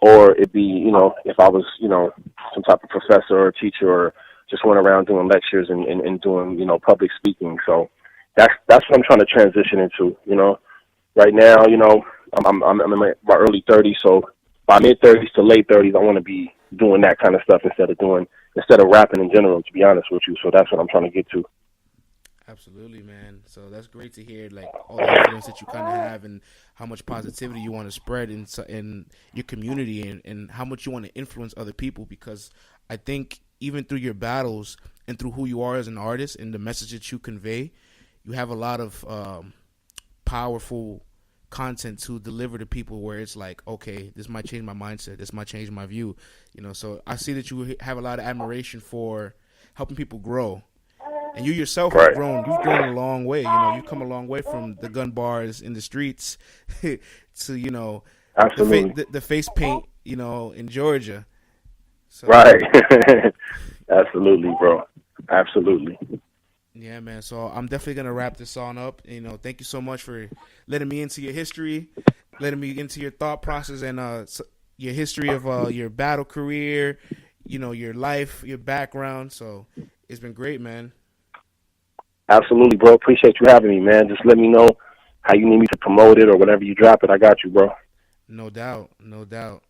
or it be, if I was, some type of professor or teacher, or just went around doing lectures and doing, public speaking. So that's what I'm trying to transition into, Right now, I'm in my early 30s, so by mid 30s to late 30s, I want to be doing that kind of stuff instead of rapping in general, to be honest with you. So that's what I'm trying to get to. Absolutely, man. So that's great to hear, like, all the influence that you kind of have and how much positivity you want to spread in your community, and how much you want to influence other people, because I think even through your battles and through who you are as an artist and the message that you convey, you have a lot of powerful content to deliver to people, where it's like, okay, this might change my mindset, this might change my view, So I see that you have a lot of admiration for helping people grow, and you yourself have grown. You've grown a long way. You've come a long way from the gun bars in the streets to Absolutely. the face paint in Georgia. So, right. Absolutely, bro. Absolutely. Yeah, man. So I'm definitely gonna wrap this on up. Thank you so much for letting me into your history, letting me into your thought process, and your history of your battle career, your life, your background. So it's been great, man. Absolutely, bro. Appreciate you having me, man. Just let me know how you need me to promote it, or whenever you drop it. I got you, bro. No doubt, no doubt.